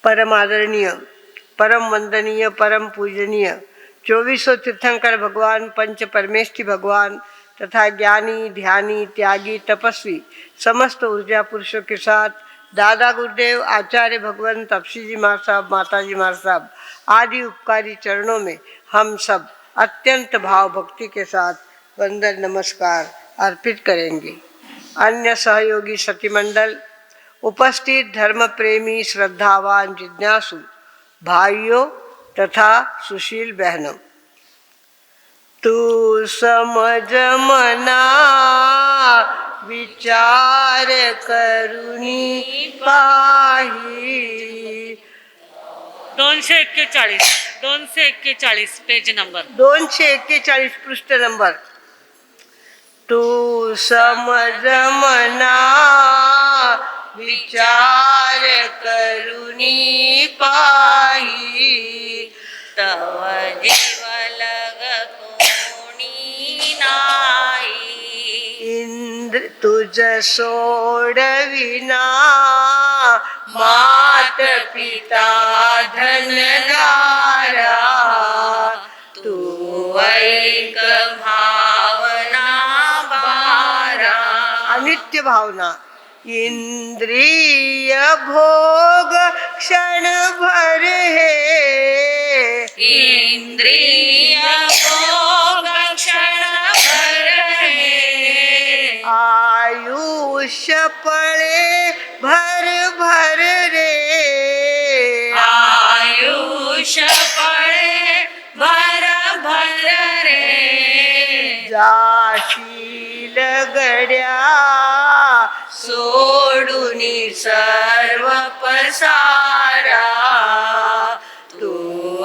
परम आदरणीय, परम वंदनीय, परम पूजनीय 2400 तीर्थंकर भगवान, पंच परमेष्ठी भगवान तथा ज्ञानी, ध्यानी, त्यागी, तपस्वी समस्त ऊर्जा पुरुषों के साथ दादा गुरुदेव, आचार्य भगवान, तपसी जी महाराज साहब, माता जी महाराज साहब आदि उपकारी चरणों में हम सब अत्यंत भाव भक्ति के साथ वंदन नमस्कार अर्पित करेंगे। अन्य सहयोगी सतीमंडल, उपस्थित धर्म प्रेमी, श्रद्धावान, जिज्ञासु भाइयों तथा सुशील बहनों, तू समझ मना विचार करुणी पाही। 241 पेज नंबर 241 पृष्ठ नंबर। तू समझ मना विचार करुणी पाही, तव जीव लग कोणी नाही। इंद्र तुझ सोडविना मात पिता धनदारा, तू ऐक भावना बारा। अनित्य भावना। इंद्रिय भोग क्षण भर है, इंद्रिय भोग क्षण भर है। आयुष्य पळे भर भर रे, आयुष्य पळे भर भर रे। जाशील गड्या सोडूनी सर्व पसारा, तू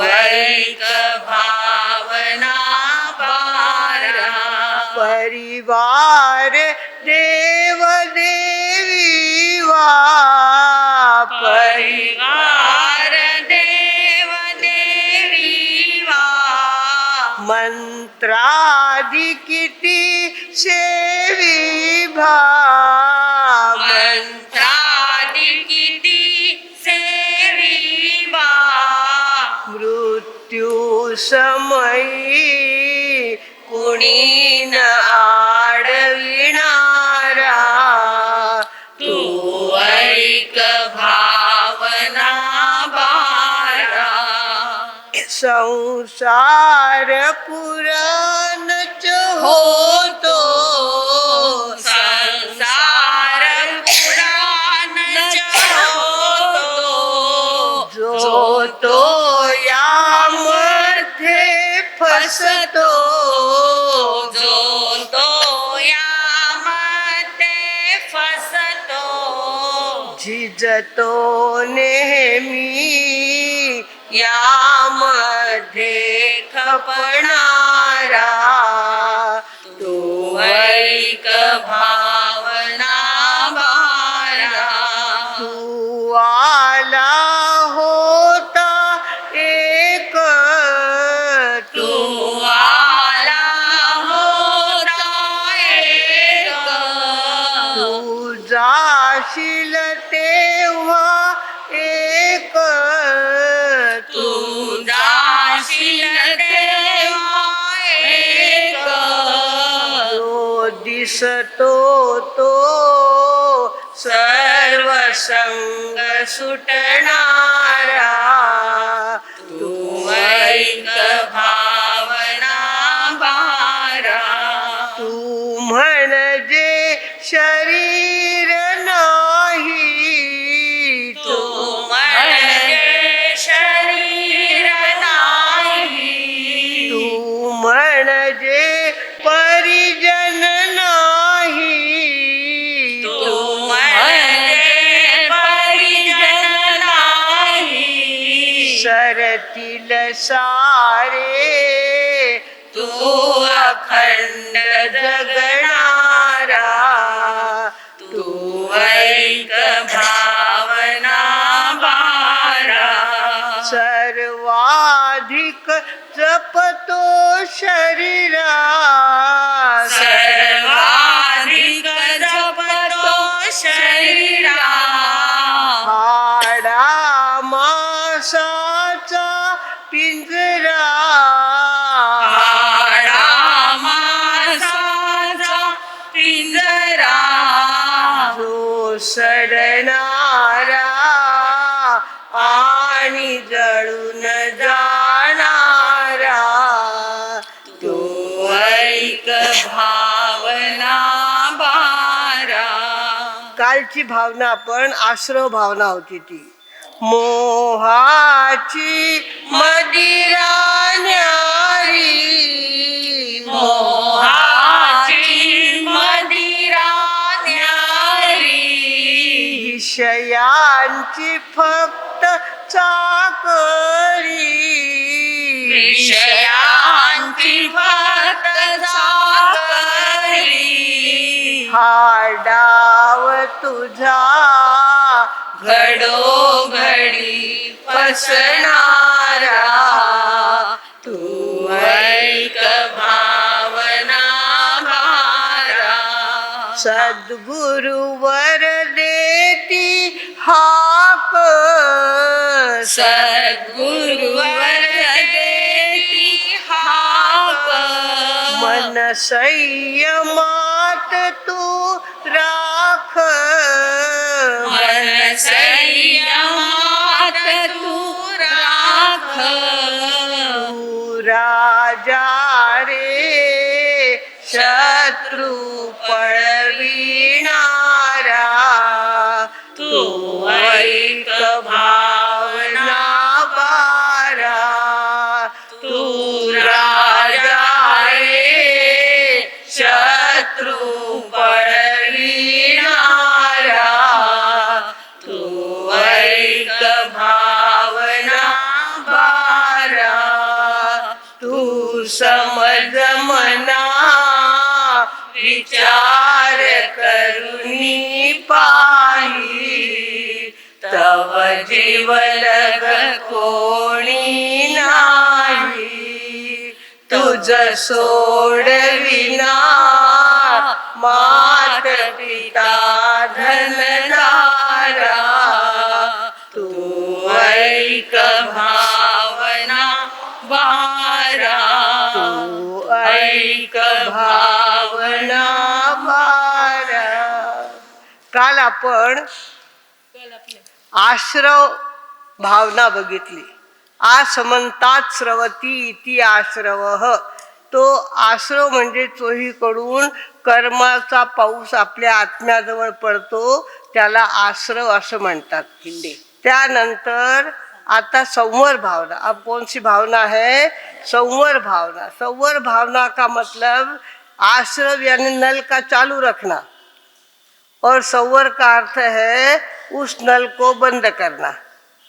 ऐक भावना बारा। परिवार देव देवी वा, परिवार देव देवी वा। मंत्रादि किती सेवी भा, मंत्रादि किती सेवी बा। मृत्यू समयी कुणी न आडविणारा, तू ऐक भावना बारा। संसार पुराणच होतो, संसार पुराणच होतो। जो तो यामध्ये फसतो, जो तो यामध्ये फसतो। झिजतो नेहमी यामध्ये खपणारा, तू ऐक भावना बारा। तू आला होता एक, तू आला होता एक। तू जाशील तेव्हा एक, तू जाशील तेव्हा एक। जो दिसतो तो सर्व संग सुटणारा, तू ऐक भावना बारा। तू म्हणजे शरीर नाही, तू म्हणजे शरीर नाही। तू म्हणजे परिजन नाही, तू म्हणजे परिजन नाही। सरतील सारे तू अखंड जगणारा, तू ऐक भावना बारा। सर्वाधिक जपतो शरीरा, सर्वाधिक जपतो शरीरा। हा ओसरणारा आणि जळून जाणारा तू ऐक भावना बारा. कालची भावना आपण आश्रव भावना होती ती. मोहाची मदिरा न्यारी, मोहाची मदिरा न्यारी. विषयांची फक्त चाकरी, विषयांची फक्त चाकरी. हा डाव तुझा घडोघडी फसणारा. तू ऐक भावना भारा. सद्गुरुवर देती हाक, सद्गुरुवर देती हाक. मन संयमात तू राख, मन संयमात तू राख. तू राजा रे शत्रू पळविणारा, तू ऐक भावना बारा. तू राजा रे शत्रू पळविणारा. तू ऐक भावना बारा. तू समज मना विचार करुनी पाही, तव जीवलग कोणी नाही. तुझ सोडविना मात पिता धनदारा. तू ऐक भावना बारा. तू ऐक भावना बारा. काल आपण आश्रव भावना बघितली. आसमंतात स्रवती इति आश्रव. तो आश्रव म्हणजे चोहीकडून कर्माचा पाऊस आपल्या आत्म्याजवळ पडतो, त्याला आश्रव असं म्हणतात. त्यानंतर आता संवर भावना. अब कौन सी भावना है? संवर भावना. संवर भावना का मतलब आश्रव यानी नल का चालू रखना, और संवर का अर्थ है उस नल को बंद करना.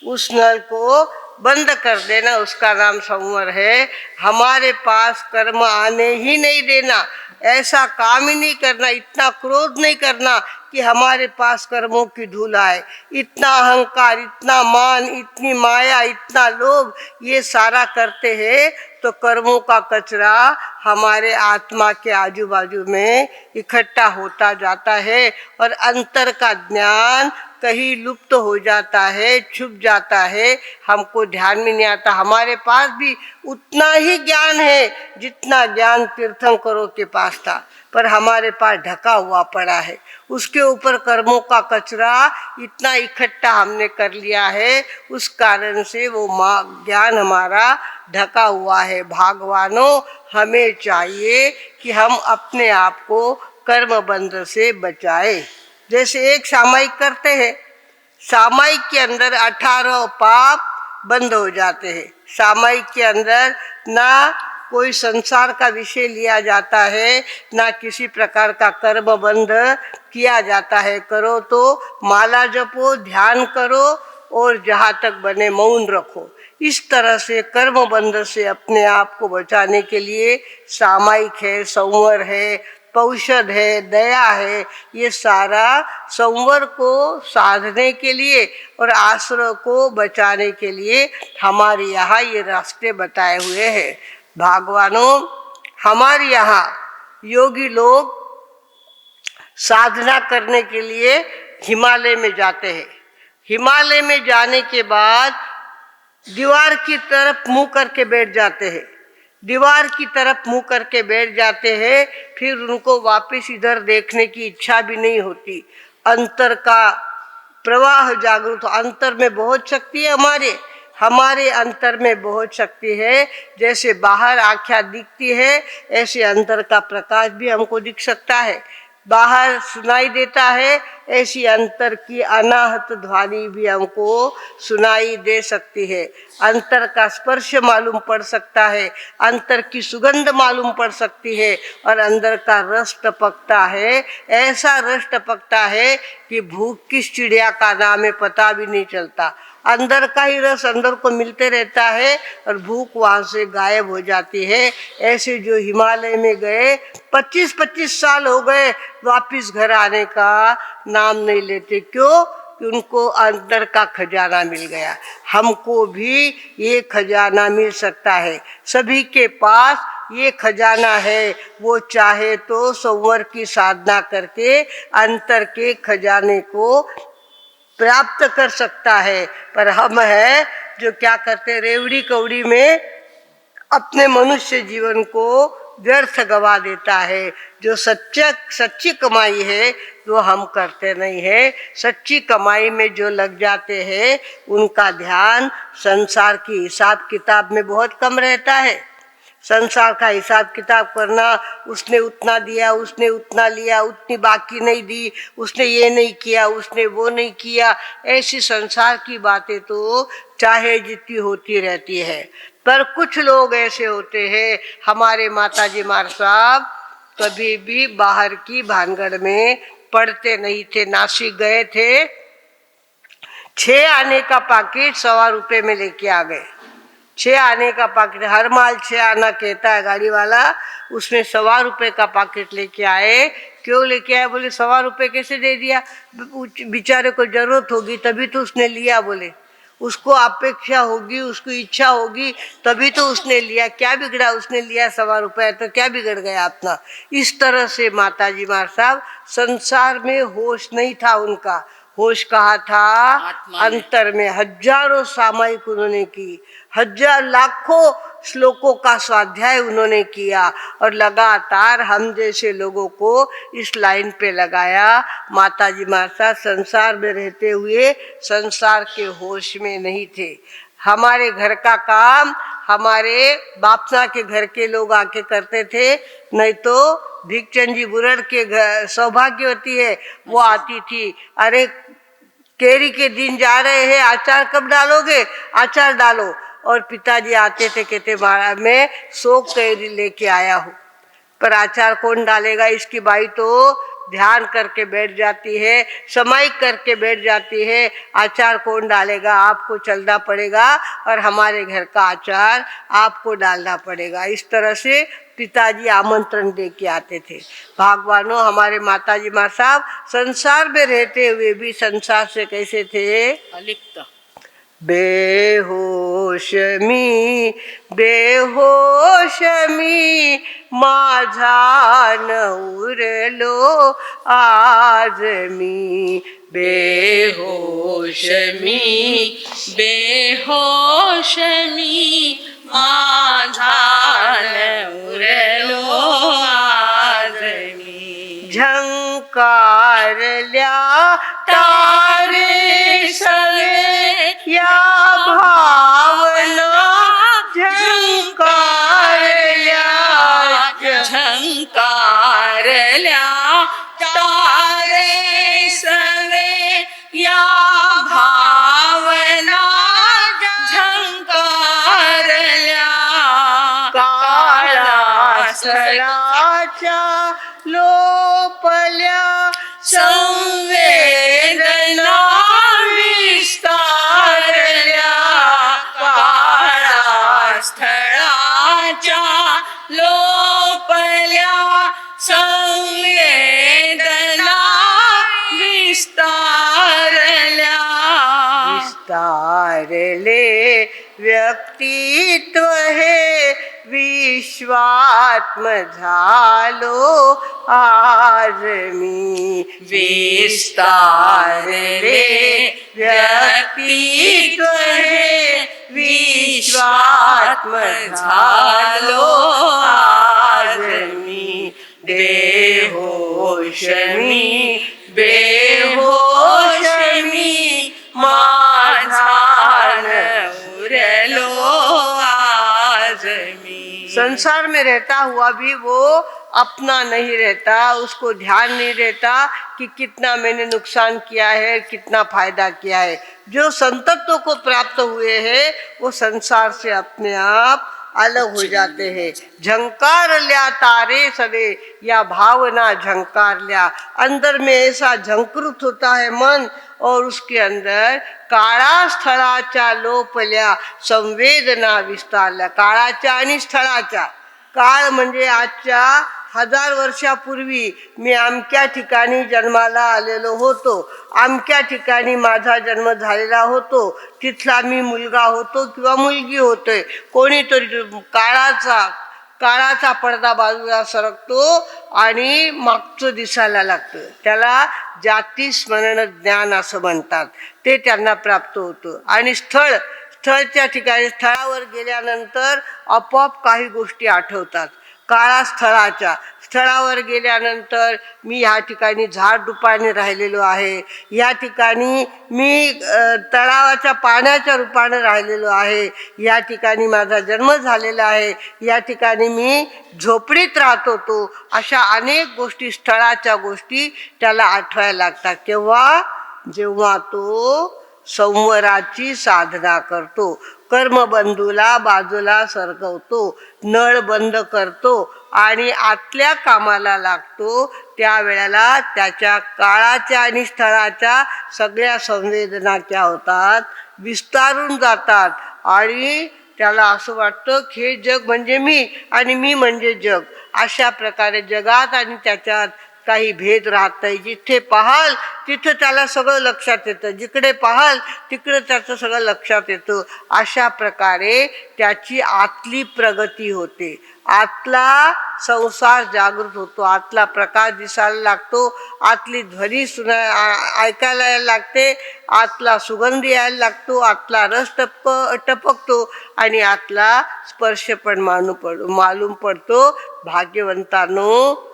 उस नल को बंद कर देना, उसका नाम संवर है. हमारे पास कर्म आने ही नहीं देना, ऐसा काम ही नहीं करना, इतना क्रोध नहीं करना कि हमारे पास कर्मों की धूल आए. इतना अहंकार, इतना मान, इतनी माया, इतना लोभ, ये सारा करते हैं तो कर्मों का कचरा हमारे आत्मा के आजू बाजू में इकट्ठा होता जाता है, और अंतर का ज्ञान कहीं लुप्त हो जाता है, छुप जाता है, हमको ध्यान में नहीं आता. हमारे पास भी उतना ही ज्ञान है जितना ज्ञान तीर्थंकरों के पास था, पर हमारे पास ढका हुआ पड़ा है. उसके ऊपर कर्मों का कचरा इतना इकट्ठा हमने कर लिया है, उस कारण से वो ज्ञान हमारा ढका हुआ है. भागवानों, हमें चाहिए कि हम अपने आप को कर्म बंध से बचाए. जैसे एक सामायिक करते हैं, सामायिक के अंदर 18 पाप बंद हो जाते हैं. सामायिक के अंदर ना कोई संसार का विषय लिया जाता है, ना किसी प्रकार का कर्म बंध किया जाता है. करो तो माला जपो, ध्यान करो, और जहाँ तक बने मौन रखो. इस तरह से कर्म बंध से अपने आप को बचाने के लिए सामायिक है, संवर है, पौषध है, दया है, ये सारा संवर को साधने के लिए और आश्रय को बचाने के लिए हमारे यहाँ ये रास्ते बताए हुए हैं. भगवानों, हमारे यहाँ योगी लोग साधना करने के लिए हिमालय में जाते हैं. हिमालय में जाने के बाद दीवार की तरफ मुंह करके बैठ जाते हैं. दीवार की तरफ मुंह करके बैठ जाते हैं, फिर उनको वापस इधर देखने की इच्छा भी नहीं होती. अंतर का प्रवाह जागृत हो। अंतर में बहुत शक्ति है, हमारे अंतर में बहुत शक्ति है। जैसे बाहर आँखें दिखती है, ऐसे अंतर का प्रकाश भी हमको दिख सकता है। बाहर सुनाई देता है, ऐसी अंतर की अनाहत ध्वनि भी हमको सुनाई दे सकती है। अंतर का स्पर्श मालूम पड़ सकता है, अंतर की सुगंध मालूम पड़ सकती है, और अंदर का रस टपकता है। ऐसा रस टपकता है कि भूख किस चिड़िया का नाम है पता भी नहीं चलता। अंदर का ही रस अंदर को मिलते रहता है और भूख वहाँ से गायब हो जाती है। ऐसे जो हिमालय में गए 25-25 साल हो गए, वापिस घर आने का नाम नहीं लेते। क्यों? कि उनको अंदर का खजाना मिल गया। हमको भी ये खजाना मिल सकता है। सभी के पास ये खजाना है। वो चाहे तो संवर की साधना करके अंतर के खजाने को प्राप्त कर सकता है। पर हम है जो क्या करते, रेवड़ी कौड़ी में अपने मनुष्य जीवन को व्यर्थ गवा देता है। जो सच्ची कमाई है वो हम करते नहीं है। सच्ची कमाई में जो लग जाते हैं उनका ध्यान संसार की हिसाब किताब में बहुत कम रहता है। संसार का हिसाब किताब करना, उसने उतना दिया, उसने उतना लिया, उतनी बाकी नहीं दी, उसने ये नहीं किया, उसने वो नहीं किया, ऐसी संसार की बातें तो चाहे जितनी होती रहती है। पर कुछ लोग ऐसे होते हैं, हमारे माताजी मार साहब कभी भी बाहर की भानगढ़ में पड़ते नहीं थे। नासिक गए थे, 6 आने का पैकेट 1.25 रुपये में लेके आ गए। 6 आने का पैकेट, हर माल 6 आना कहता है गाड़ी वाला, उसमें 1.25 रुपये का पैकेट लेके आए। क्यों लेके आए? बोले 1.25 रुपये कैसे दे दिया, बेचारे को जरूरत होगी तभी तो उसने लिया। बोले उसको अपेक्षा होगी, उसको इच्छा होगी तभी तो उसने लिया। क्या बिगड़ा, उसने लिया 1.25 रुपये तो क्या बिगड़ गया अपना। इस तरह से माताजी मार साहब संसार में होश नहीं था उनका। होश कहाँ था? अंतर में। हजारों सामायिक उन्होंने की, लाखों श्लोकों का स्वाध्याय उन्होंने किया और लगातार हम जैसे लोगों को इस लाइन पे लगाया। माताजी माता संसार में रहते हुए संसार के होश में नहीं थे। हमारे घर का काम हमारे बापना के घर के लोग आके करते थे, नहीं तो भिक्षचंद जी बुरड़ के घर सौभाग्यवती है वो आती थी। अरे केरी के दिन जा रहे हैं, अचार कब डालोगे? अचार डालो। और पिताजी आते थे, कहते महाराज मैं 100 कैरी लेके आया हूँ, पर अचार कौन डालेगा? इसकी बाई तो ध्यान करके बैठ जाती है, समाइक करके बैठ जाती है, अचार कौन डालेगा? आपको चलना पड़ेगा और हमारे घर का अचार आपको डालना पड़ेगा। इस तरह से पिताजी आमंत्रण दे के आते थे। भगवानों, हमारे माताजी माँ साहब संसार में रहते हुए भी संसार से कैसे थे? अलिप्त। बेहोश मी माझा नवरलो आज मी। बेहोश मी माझा नवरलो आज मी। झंकारल्या तारे सगळे या भावना, झंकारल्या तारे सवे या भावना, झंकारल्या काळा सणाच्या लोपल्या संवेदना विस्तारल्या, काळा स्थळाच्या लोपल्या संवेदना विस्तारल्या। विस्तारले व्यक्तित्व हे विश्वात्म झालो आज मी। विस्तारले व्यक्तित्व हे विश्वात्म झालो आज मी। बेहोश मी संसार में रहता हुआ भी वो अपना नहीं रहता, उसको ध्यान नहीं रहता कि कितना मैंने नुकसान किया है, कितना फायदा किया है। जो संतत्व को प्राप्त हुए हैं वो संसार से अपने आप अलग हो जाते हैं। झंकार लिया तारे सवे, या भावना झंकार लिया, अंदर में ऐसा झंकृत होता है मन, और उसके अंदर काळा स्थळाच्या लोपल्या, संवेदना विस्तारल्या। काळाच्या आणि स्थळाच्या, काळ म्हणजे आजच्या 1000 वर्षापूर्वी मी अमक्या ठिकाणी जन्माला आलेलो होतो, अमक्या ठिकाणी माझा जन्म झालेला होतो, तिथला मी मुलगा होतो किंवा मुलगी होतोय। कोणीतरी काळाचा पडदा बाजूला सरकतो आणि मागचं दिसायला लागतं, त्याला जाती स्मरण ज्ञान असं म्हणतात, ते त्यांना प्राप्त होतं। आणि स्थळच्या ठिकाणी, स्थळावर गेल्यानंतर आपोआप काही गोष्टी आठवतात। काळा स्थळावर गेल्यानंतर मी ह्या ठिकाणी झाडझुडपाने राहिलेलो आहे, या ठिकाणी मी तळावाच्या पाण्याच्या रूपाने राहिलेलो आहे, या ठिकाणी माझा जन्म झालेला आहे, या ठिकाणी मी झोपडीत राहत होतो। अशा अनेक गोष्टी, स्थळाच्या गोष्टी त्याला आठवायला लागतात। जेव्हा तो संवराची साधना करतो, कर्मबंधूला बाजूला सरकवतो, नळ बंद करतो आणि आतल्या कामाला लागतो, त्यावेळेला त्याच्या काळाच्या आणि स्थळाच्या सगळ्या संवेदना क्या होतात, विस्तारून जातात। आणि त्याला असं वाटतं की हे जग म्हणजे मी आणि मी म्हणजे जग। अशा प्रकारे जगात आणि त्याच्यात काही भेद राहत नाही। जिथे पाहाल तिथं त्याला सगळं लक्षात येतं, जिकडे पाहाल तिकडे त्याचं सगळं लक्षात येतं। अशा प्रकारे त्याची आतली प्रगती होते, आतला संसार जागृत होतो, आतला प्रकाश दिसायला लागतो, आतली ध्वनी ऐकायला यायला लागते, आतला सुगंध यायला लागतो, आतला रस टपकतो आणि आतला स्पर्श पण मालूम पडतो। भाग्यवंतांनो,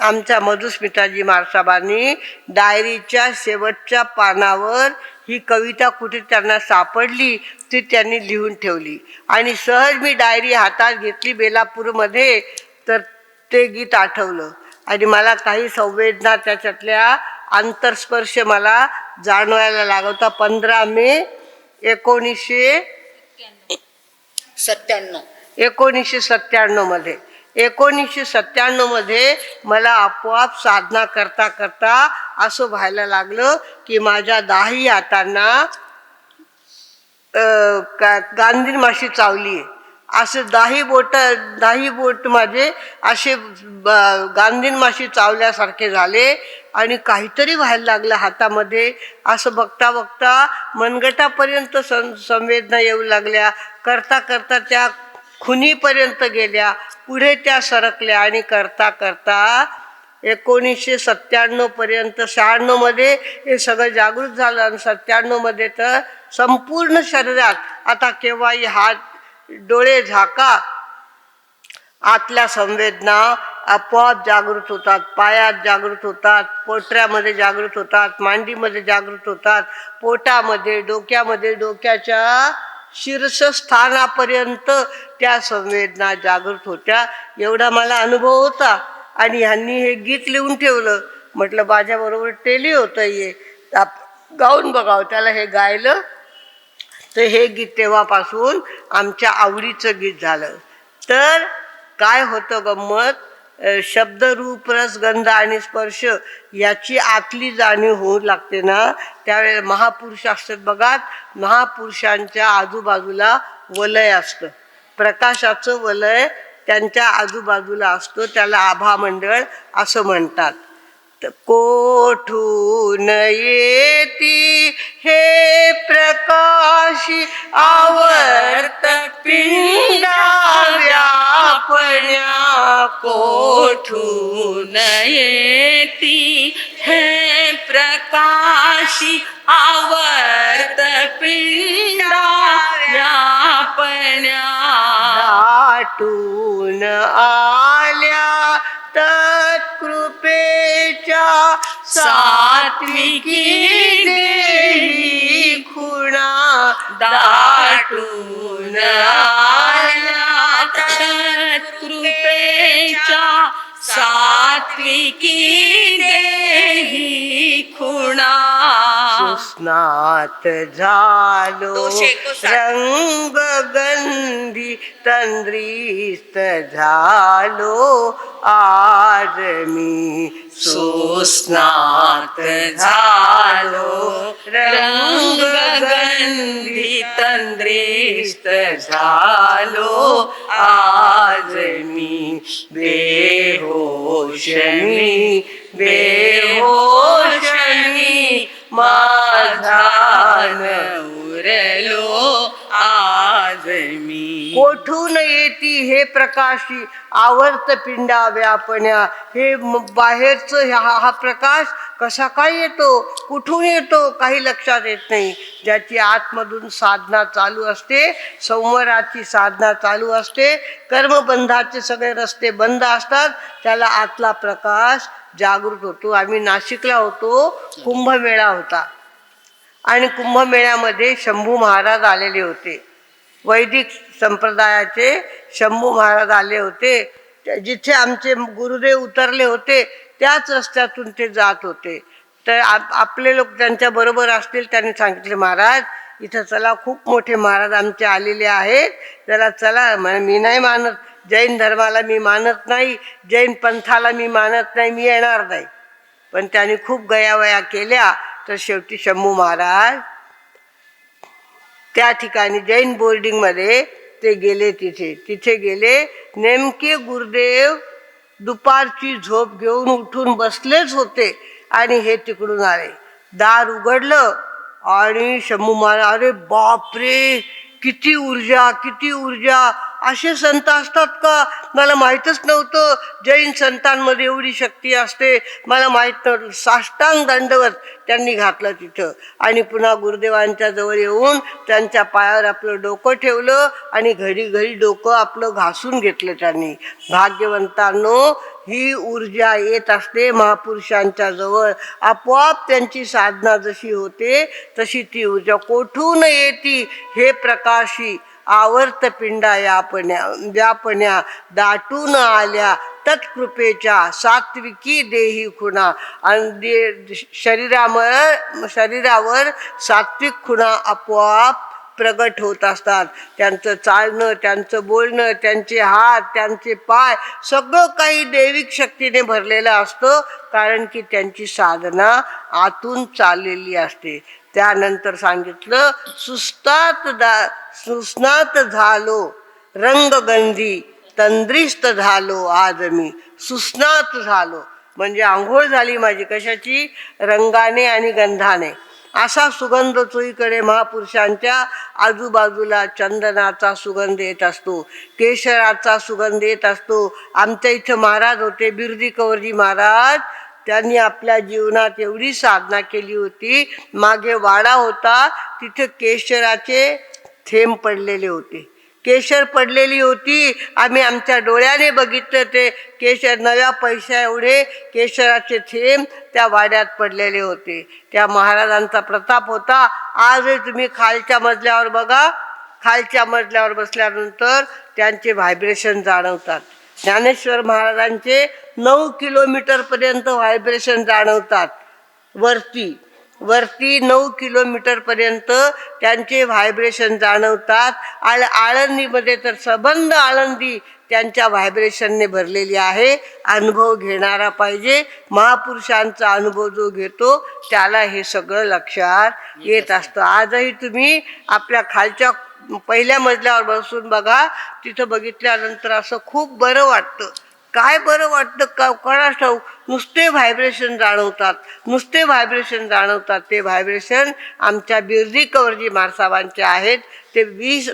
आमच्या मधुस्मिताजी मारसाबांनी डायरीच्या शेवटच्या पानावर ही कविता कुठे त्यांना सापडली ती त्यांनी लिहून ठेवली आणि सहज मी डायरी हातात घेतली बेलापूरमध्ये, तर ते गीत आठवलं आणि मला काही संवेदना त्याच्यातल्या अंतरस्पर्श मला जाणवायला लागवता। 15 मे 1997 मध्ये मला आपोआप साधना करता करता असं व्हायला लागलं की माझ्या 10 हातांना गांधीन माशी चावली, असे 10 बोट माझे असे गांधीन माशी चावल्यासारखे झाले आणि काहीतरी व्हायला लागलं हातामध्ये। असं बघता बघता मनगटापर्यंत संवेदना येऊ लागल्या, करता करता त्या खुनीपर्यंत गेल्या, पुढे त्या सरकल्या आणि करता करता 1997 पर्यंत 96 मध्ये हे सगळं जागृत झालं आणि 97 मध्ये तर संपूर्ण शरीरात, आता केव्हाही हात डोळे झाका, आतल्या संवेदना आपोआप जागृत होतात, पायात जागृत होतात, पोटऱ्यामध्ये जागृत होतात, मांडीमध्ये जागृत होतात, पोटामध्ये, डोक्यामध्ये, डोक्याच्या शीर्षस्थानापर्यंत त्या संवेदना जागृत होत्या। एवढा मला अनुभव होता आणि ह्यांनी हे गीत लिहून ठेवलं। म्हटलं माझ्याबरोबर टेली होतं, ये गाऊन बघावं। त्याला हे गायलं तर हे गीत तेव्हापासून आमच्या आवडीचं गीत झालं। तर काय होतं गंमत, शब्द रूप रस गंध आणि स्पर्श याची आतली जाणीव होऊ लागते ना, त्यावेळेला महापुरुष असतात बघा, महापुरुषांच्या आजूबाजूला वलय असतं, प्रकाशाचं वलय त्यांच्या आजूबाजूला असतं, त्याला आभा मंडळ असं म्हणतात। कोठून येती हे प्रकाशी आवर्त पिंडा व्यापण्या, कोठून येती हे प्रकाशी आवर्त पिंडा व्यापण्या, दाटून आल्या तत्कृपेच्या सात्विकी देही खुणा, दाटून आल्या सात्विकी देही खुणा सुस्नात झालो दोषे को साथ. रंग गंधी तंद्रिस्त झालो आज मी सुस्नात झालो रंग गंधी तंद्रिस्त झालो आज मी बेहोश माझा उरलो आज मी. कोठून येती हे प्रकाशी आवर्त पिंडा व्यापण्या. हे बाहेरचं हा प्रकाश कसा काय येतो, कुठून येतो काही लक्षात येत नाही. ज्याची आतमधून साधना चालू असते, संवराची साधना चालू असते, कर्मबंधाचे सगळे रस्ते बंद असतात, त्याला आतला प्रकाश जागृत होतो. आम्ही नाशिकला होतो, कुंभमेळा होता आणि कुंभमेळ्यामध्ये शंभू महाराज आलेले होते. वैदिक संप्रदायाचे शंभू महाराज आले होते. जिथे आमचे गुरुदेव उतरले होते त्याच रस्त्यातून ते जात होते. तर आपले लोक त्यांच्या बरोबर असतील, त्यांनी सांगितले महाराज इथं चला, खूप मोठे महाराज आमचे आलेले आहेत, जरा चला. मी नाही मानत, जैन धर्माला मी मानत नाही, जैन पंथाला मी मानत नाही, मी येणार नाही. पण त्यांनी खूप गयावया केल्या. तर शेवटी शंभू महाराज त्या ठिकाणी जैन बोर्डिंगमध्ये ते गेले. तिथे गेले. नेमके गुरुदेव दुपारची झोप घेऊन उठून बसलेच होते आणि हे तिकडून आले. दार उघडलं आणि शंभू महाराज, अरे बापरे, किती ऊर्जा, किती ऊर्जा. असे संत असतात का, मला माहीतच नव्हतं. जैन संतांमध्ये एवढी शक्ती असते, मला माहीत नव्हतं. साष्टांग दंडवत त्यांनी घातलं तिथं आणि पुन्हा गुरुदेवांच्या जवळ येऊन त्यांच्या पायावर आपलं डोकं ठेवलं आणि घडी घडी डोकं आपलं घासून घेतलं त्यांनी. भाग्यवंतांनो, ही ऊर्जा येत असते महापुरुषांच्या जवळ. आपोआप त्यांची साधना जशी होते तशी ती ऊर्जा कोठून येती हे प्रकाशी आवर्त पिंडा व्यापण्या दाटून आल्या तत्कृपेच्या सात्विकी देही खुणा. आणि शरीरावर सात्विक खुणा आपोआप प्रगट होत असतात. त्यांचं चालणं, त्यांचं बोलणं, त्यांचे हात, त्यांचे पाय सगळं काही दैविक शक्तीने भरलेलं असतं, कारण की त्यांची साधना आतून चाललेली असते. त्यानंतर सांगितलं सुस्नात झालो रंगगंधी तंद्रिस्त झालो आज मी. सुस्नात झालो म्हणजे आंघोळ झाली माझी. कशाची? रंगाने आणि गंधाने. असा सुगंध चोहीकडे महापुरुषांच्या आजूबाजूला चंदनाचा सुगंध येत असतो, केशराचा सुगंध येत असतो. आमच्या इथं महाराज होते, बिरदी कवरजी महाराज. त्यांनी आपल्या जीवनात एवढी साधना केली होती. मागे वाडा होता, तिथे केशराचे थेंब पडलेले होते, केशर पडलेली होती. आम्ही आमच्या डोळ्याने बघितलं. ते केशर नव्या पैशा एवढे केशराचे थेंब त्या वाड्यात पडलेले होते. त्या महाराजांचा प्रताप होता. आजही तुम्ही खालच्या मजल्यावर बघा, खालच्या मजल्यावर बसल्यानंतर त्यांचे व्हायब्रेशन जाणवतात. ज्ञानेश्वर महाराजांचे 9 किलोमीटरपर्यंत व्हायब्रेशन जाणवतात. वरती 9 किलोमीटरपर्यंत त्यांचे व्हायब्रेशन जाणवतात. आळंदीमध्ये तर सबंध आळंदी त्यांच्या व्हायब्रेशनने भरलेली आहे. अनुभव घेणारा पाहिजे. महापुरुषांचा अनुभव जो घेतो त्याला हे सगळं लक्षात येत असतं. आजही तुम्ही आपल्या खालच्या पहिल्या मजल्यावर बसून बघा, तिथं बघितल्यानंतर असं खूप बरं वाटतं. काय बरं वाटतं का कोणास ठाऊक, नुसते व्हायब्रेशन जाणवतात, नुसते व्हायब्रेशन जाणवतात. ते व्हायब्रेशन आमच्या बिरदी कवरजी महाराजांचे आहेत. ते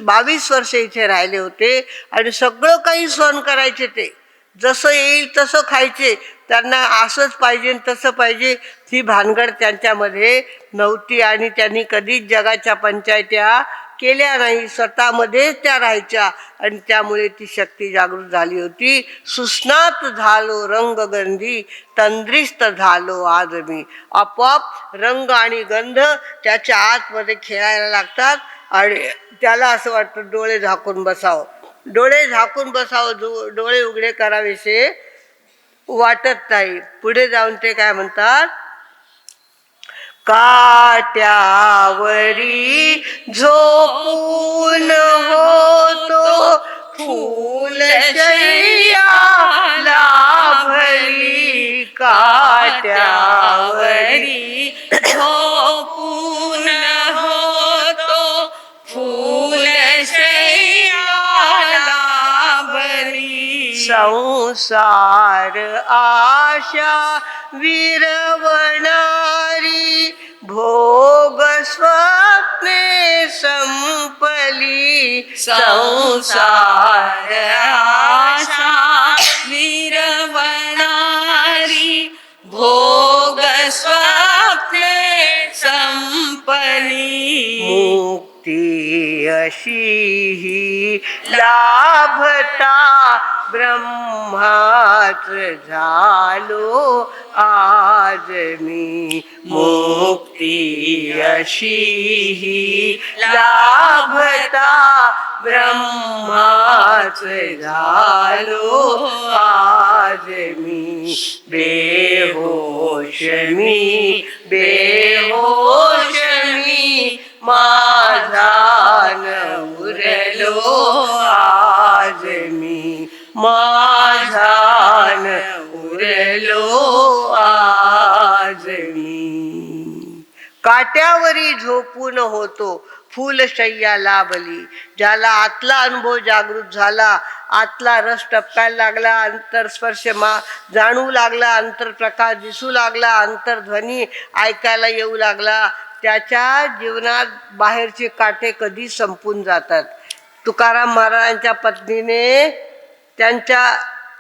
22 वर्ष इथे राहिले होते आणि सगळं काही सहन करायचे. ते जसं येईल तसं खायचे. त्यांना असंच पाहिजे तसं पाहिजे ही भानगड त्यांच्यामध्ये नव्हती आणि त्यांनी कधीच जगाच्या पंचायत्या केल्या नाही. स्वतःमध्येच त्या राहायच्या आणि त्यामुळे ती शक्ती जागृत झाली होती. सुस्नात झालो रंगगंधी तंद्रिस्त झालो आज मी. आपोआप रंग आणि गंध त्याच्या आतमध्ये खेळायला लागतात आणि त्याला असं वाटतं डोळे झाकून बसावं, डोळे झाकून बसावं, डोळे उघडे करावेसे वाटत नाही. पुढे जाऊन ते काय म्हणतात, काट्यावरी झोपून होतो फुलशय्या लाभली, काट्यावरी झोपून होतो फुलशय्या लाभली, संसार आशा विरवणारी भोग स्वप्ने संपली, संसार आशा विरवणारी भोग स्वप्ने संपली, मुक्ती अशी लाभता ब्रह्माच झालो आज मी, मुक्ती अशी लाभता ब्रह्माच झालो आज मी, बेहोश मी बेहोश मी माझा न उरलो आज मी, माझा न उरलो आज मी. काट्यावरी झोपून होतो फुलशय्या लाभली, ज्याला आतला अनुभव जागृत झाला, आतला रस टपकायला लागला, अंतरस्पर्श जाणू लागला, अंतरप्रकाश दिसू लागला, अंतर्ध्वनी ऐकायला येऊ लागला, त्याच्या जीवनात बाहेरचे काटे कधी संपून जातात. तुकाराम महाराजांच्या पत्नीने त्यांच्या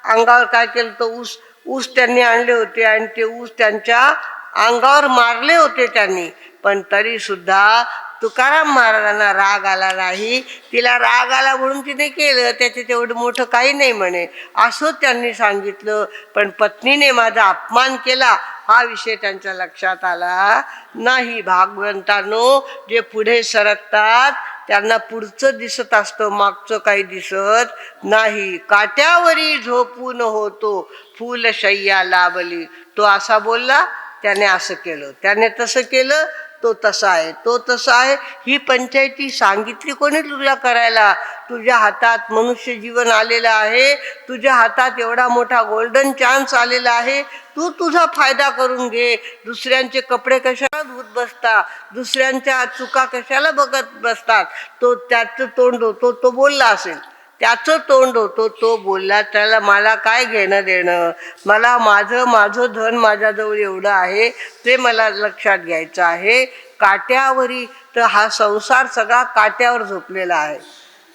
अंगावर काय केलं, तो ऊस त्यांनी आणले होते आणि ते ऊस त्यांच्या अंगावर मारले होते त्यांनी, पण तरी सुद्धा तुकाराम महाराजांना राग आला नाही. तिला राग आला म्हणून तिने केलं, त्याचे तेवढं मोठं काही नाही म्हणे, असं त्यांनी सांगितलं. पण पत्नीने माझा अपमान केला हा विषय त्यांच्या लक्षात आला नाही. भागवंतांनो, जे पुढे सरकतात त्यांना पुढचं दिसत असतं, मागचं काही दिसत नाही. काट्यावरी झोपून होतो फुलशय्या लाभली, तो असा बोलला, त्याने असं केलं, त्याने तसं केलं, तो तसा आहे, तो तसा आहे. ही पंचायती सांगितली कोणी तुला करायला? तुझ्या हातात मनुष्य जीवन आलेलं आहे, तुझ्या हातात एवढा मोठा गोल्डन चान्स आलेला आहे, तू तुझा फायदा करून घे. दुसऱ्यांचे कपडे कशाला धुत बसता, दुसऱ्यांच्या चुका कशाला बघत बसतात. तो त्याचं तोंड होतो, तो बोलला असेल, त्याचं तोंड होतो, तो बोलला, त्याला मला काय घेणं देणं, मला माझं धन माझ्याजवळ एवढं आहे ते मला लक्षात घ्यायचं आहे. काट्यावरी, तर हा संसार सगळा काट्यावर झोपलेला आहे.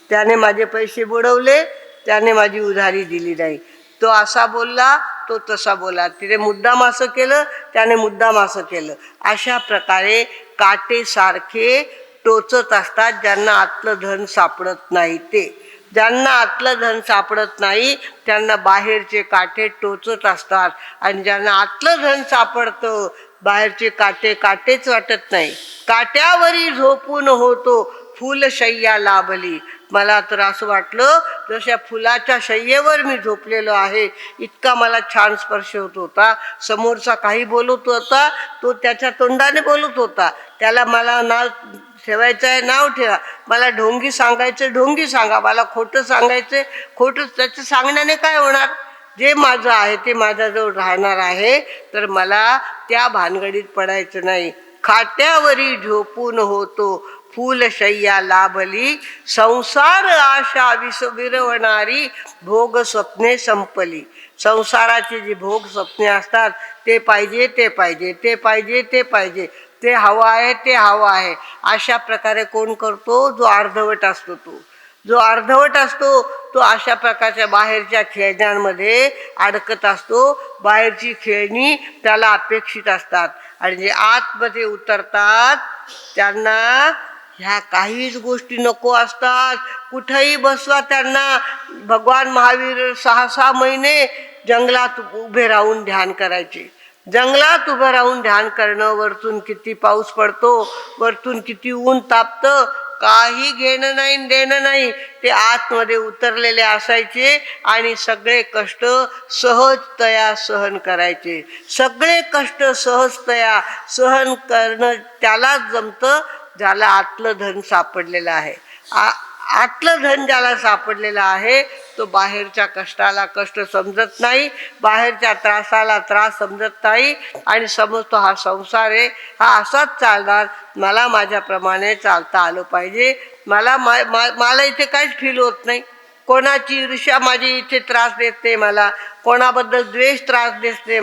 त्याने माझे पैसे बुडवले, त्याने माझी उधारी दिली नाही, तो असा बोलला, तो तसा बोला, तिने मुद्दाम असं केलं, त्याने मुद्दाम असं केलं. अशा प्रकारे काटे सारखे टोचत असतात ज्यांना आतलं धन सापडत नाही. ते ज्यांना आतलं धन सापडत नाही त्यांना बाहेरचे काटे टोचत असतात, आणि ज्यांना आतलं धन सापडतं बाहेरचे काटे काटेच वाटत नाही. काट्यावरी झोपून होतो फुलशय्या लाभली. मला तर असं वाटलं जशा फुलाच्या शय्येवर मी झोपलेलो आहे, इतका मला छान स्पर्श होत होता. समोरचा काही बोलत होता, तो त्याच्या तोंडाने बोलत होता, त्याला मला नाव ठेवायचं आहे नाव ठेवा, मला ढोंगी सांगायचं ढोंगी सांगा, मला खोटं सांगायचं खोटं. त्याचं सांगण्याने काय होणार? जे माझं आहे ते माझ्याजवळ राहणार आहे, तर मला त्या भानगडीत पडायचं नाही. खाट्यावरी झोपून होतो फुलशय्या लाभली, संसार आशा विरवणारी भोग स्वप्ने संपली. संसाराची जी भोग स्वप्ने असतात, ते पाहिजे ते पाहिजे, ते पाहिजे ते पाहिजे, ते हवं आहे ते हवं आहे, अशा प्रकारे कोण करतो? जो अर्धवट असतो. जो अर्धवट असतो तो अशा प्रकारच्या बाहेरच्या खेळण्यांमध्ये अडकत असतो. बाहेरची खेळणी त्याला अपेक्षित असतात, आणि जे आतमध्ये उतरतात त्यांना ह्या काहीच गोष्टी नको असतात. कुठेही बसवा त्यांना. भगवान महावीर 6 महिने जंगलात उभे राहून ध्यान करायचे. जंगलात उभं राहून ध्यान करणं, वरतून किती पाऊस पडतो, वरतून किती ऊन तापतं, काही घेणं नाही देणं नाही, ते आतमध्ये उतरलेले असायचे आणि सगळे कष्ट सहजतया सहन करायचे. सगळे कष्ट सहजतया सहन करणं त्यालाच जमतं ज्याला आतलं धन सापडलेलं आहे. आतलं धन ज्याला सापडलेलं आहे तो बाहेरच्या कष्टाला कष्ट समजत नाही, बाहेरच्या त्रासाला त्रास समजत नाही आणि समजतो हा संसार आहे, हा असाच चालणार, मला माझ्याप्रमाणे चालता आलं पाहिजे. मला इथे काहीच फील होत नाही, कोणाची ईर्ष्या माझी इथे त्रास देत नाही, मला कोणाबद्दल द्वेष त्रास देत नाही,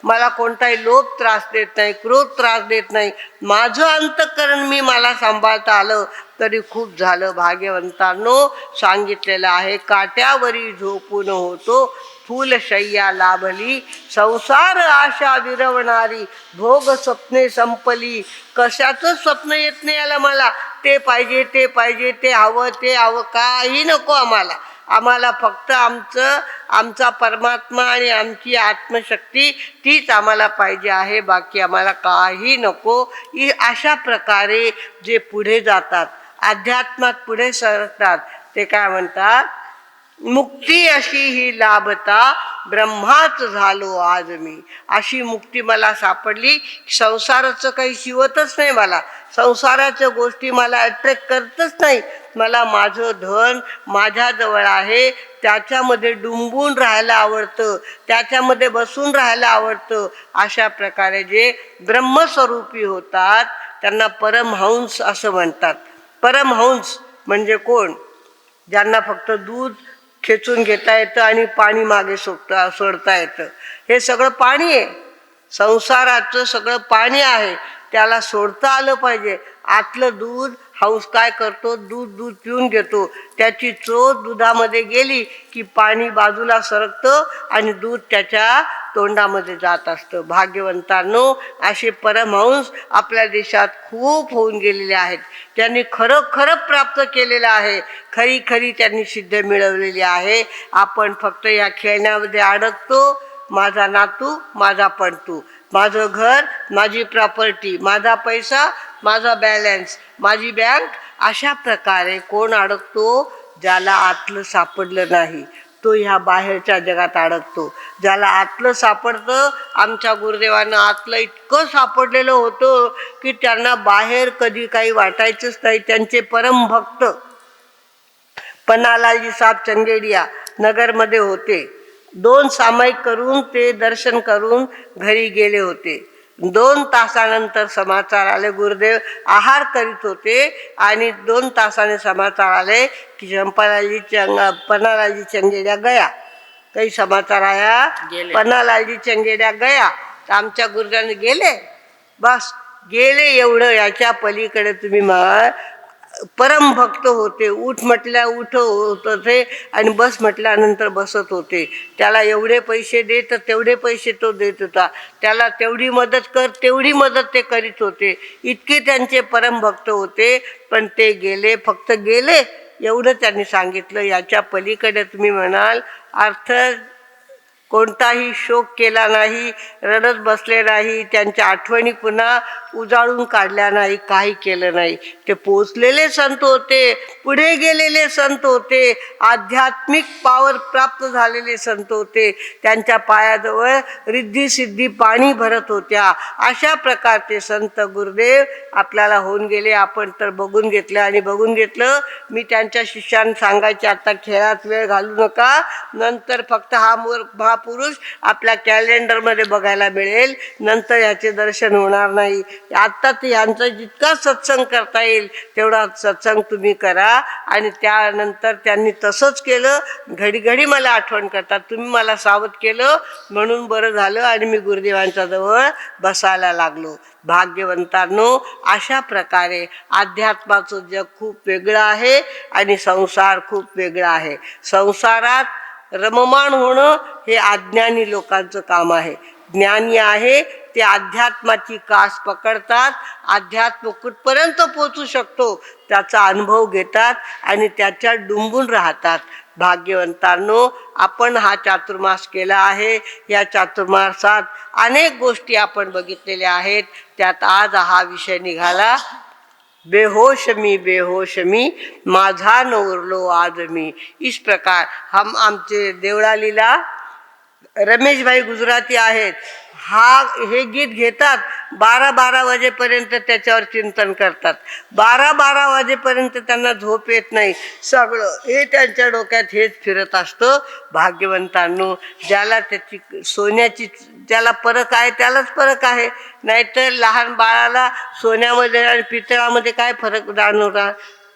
मला कोणताही लोभ त्रास देत नाही, क्रोध त्रास देत नाही. माझं अंतःकरण मला सांभाळता आलं तरी खूप झालं. भाग्यवंतांनो, सांगितलेलं आहे, काट्यावरी झोपून होतो फुलशय्या लाभली, संसार आशा विरवणारी, भोग स्वप्ने संपली. कशाचं स्वप्न येत नाही आलं मला, ते पाहिजे ते पाहिजे, ते हवं ते हवं, काही नको आम्हाला फक्त आमचा परमात्मा आणि आमची आत्मशक्ती तीच आम्हाला पाहिजे आहे, बाकी आम्हाला काही नको. अशा प्रकारे जे पुढे जातात, अध्यात्मात पुढे सरकतात, ते काय म्हणतात, मुक्ती अशी ही लाभता ब्रह्माच झालो आज मी. अशी मुक्ती मला सापडली. संसाराचं काही शिवतच नाही, मला संसाराच्या गोष्टी मला अट्रॅक्ट करतच नाही. मला माझं धन माझ्याजवळ आहे, त्याच्यामध्ये डुंबून राहायला आवडतं, त्याच्यामध्ये बसून राहायला आवडतं. अशा प्रकारे जे ब्रह्मस्वरूपी होतात त्यांना परमहंस असं म्हणतात. परमहंस म्हणजे कोण? ज्यांना फक्त दूध खेचून घेता येतं आणि पाणी मागे सोडता येतं. हे सगळं पाणी आहे, संसाराचं सगळं पाणी आहे, त्याला सोडता आलं पाहिजे. आतलं दूध हंस काय करतो, दूध पिऊन घेतो, त्याची चोच दुधामध्ये गेली की पाणी बाजूला सरकतं आणि दूध त्याच्या तोंडामध्ये जात असतं. भाग्यवंतांनो, असे परमहंस आपल्या देशात खूप होऊन गेलेले आहेत. त्यांनी खरं प्राप्त केलेलं आहे, खरी त्यांनी सिद्ध मिळवलेली आहे. आपण फक्त या खेळण्यामध्ये अडकतो. माझा नातू, माझा पणतू, माझं घर, माझी प्रॉपर्टी, माझा पैसा, माझा बॅलन्स, माझी बँक. अशा प्रकारे कोण अडकतो? ज्याला आतलं सापडलं नाही तो ह्या बाहेरच्या जगात अडकतो. ज्याला आतलं सापडतं, आमच्या गुरुदेवांना आतलं इतकं सापडलेलं होतं की त्यांना बाहेर कधी काही वाटायचंच नाही. त्यांचे परमभक्त पन्नालालजी साहेब चंगेडिया नगरमध्ये होते. 2 सामायिक करून ते दर्शन करून घरी गेले होते. 2 तासानंतर समाचार आले, गुरुदेव आहार करीत होते आणि 2 तासाने समाचार आले कि पन्नालालजी चंगेडिया गया. काही समाचार आया, पन्नालालजी चंगेडिया गया. तर आमच्या गुरुदेवांनी गेले, बस गेले एवढं. याच्या पलीकडे तुम्ही परम भक्त होते. उठ म्हटल्या उठ होत होते आणि बस म्हटल्यानंतर बसत होते. त्याला एवढे पैसे दे तर तेवढे पैसे तो देत होता, त्याला तेवढी मदत कर तेवढी मदत ते करीत होते. इतके त्यांचे परम भक्त होते. पण ते गेले, फक्त गेले एवढं त्यांनी सांगितलं. याच्या पलीकडे तुम्ही म्हणाल अर्थ कोणताही शोक केला नाही, रडत बसले नाही, त्यांच्या आठवणी पुन्हा उजाळून काढल्या नाही, काही केलं नाही. ते पोचलेले संत होते, पुढे गेलेले संत होते, आध्यात्मिक पावर प्राप्त झालेले संत होते. त्यांच्या पायाजवळ रिद्धी सिद्धी पाणी भरत होत्या. अशा प्रकारचे संत गुरुदेव आपल्याला होऊन गेले. आपण तर बघून घेतलं आणि बघून घेतलं. मी त्यांच्या शिष्यांना सांगायचे, आता खेळात वेळ घालू नका, नंतर फक्त हा महापुरुष आपल्या कॅलेंडरमध्ये बघायला मिळेल, नंतर याचे दर्शन होणार नाही. आत्ता ते यांचा जितका सत्संग करता येईल तेवढा सत्संग तुम्ही करा. आणि त्यानंतर त्यांनी तसंच केलं. घडी मला आठवण करतात, तुम्ही मला सावध केलं म्हणून बरं झालं आणि मी गुरुदेवांच्या जवळ बसायला लागलो. भाग्यवंतांनो, अशा प्रकारे अध्यात्माचं जग खूप वेगळं आहे आणि संसार खूप वेगळा आहे. संसारात रममाण होणं हे अज्ञानी लोकांचं काम आहे. ज्ञानी आहे ते अध्यात्माची कास पकडतात, अध्यात्म कुठपर्यंत पोचू शकतो त्याचा अनुभव घेतात आणि त्याच्यात डुंबून राहतात. भाग्यवंतांनो, आपण हा चातुर्मास केला आहे. या चातुर्मासात अनेक गोष्टी आपण बघितलेल्या आहेत. त्यात आज हा विषय निघाला बेहोश मी माझा न उरलो आज मी. इस प्रकार हम आमचे देवळालीला रमेशभाई गुजराती आहेत. हे गीत घेतात 12-12 वाजेपर्यंत त्याच्यावर चिंतन करतात. 12-12 वाजेपर्यंत त्यांना झोप येत नाही. सगळं हे त्यांच्या डोक्यात हेच फिरत असतं. भाग्यवंतांनो, ज्याला त्याची सोन्याची ज्याला परख आहे त्यालाच परख आहे. नाहीतर लहान बाळाला सोन्यामध्ये आणि पितळामध्ये काय फरक जाणवणार?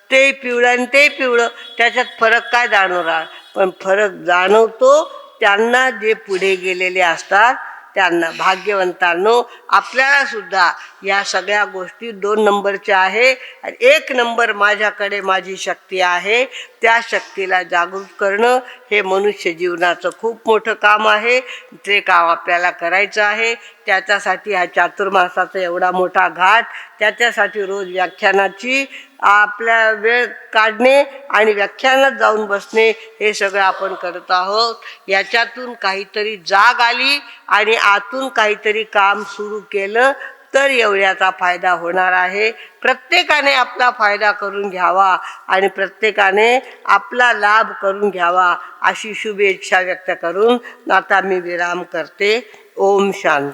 ते पिवळं आणि ते पिवळं, त्याच्यात फरक काय जाणवणार? पण फरक जाणवतो त्यांना, जे पुढे गेलेले असतात त्यांना. भाग्यवंतांनो, आपल्याला सुद्धा या सगळ्या गोष्टी 2 नंबरच्या आहे. आणि 1 नंबर माझ्याकडे माझी शक्ती आहे. त्या शक्तीला जागृत करणं हे मनुष्य जीवनाचं खूप मोठं काम आहे. ते काम आपल्याला करायचं आहे. त्याच्यासाठी हा चातुर्मासाचा एवढा मोठा घाट, त्याच्यासाठी रोज व्याख्यानाची आपल्या वेळ काढणे आणि व्याख्यानात जाऊन बसणे, हे सगळं आपण करत आहोत. याच्यातून काहीतरी जाग आली आणि आतून काहीतरी काम सुरू केलं तर एवढ्याचा फायदा होणार आहे. प्रत्येकाने आपला फायदा करून घ्यावा आणि प्रत्येकाने आपला लाभ करून घ्यावा, अशी शुभेच्छा व्यक्त करून आता मी विराम करते. ओम शांती.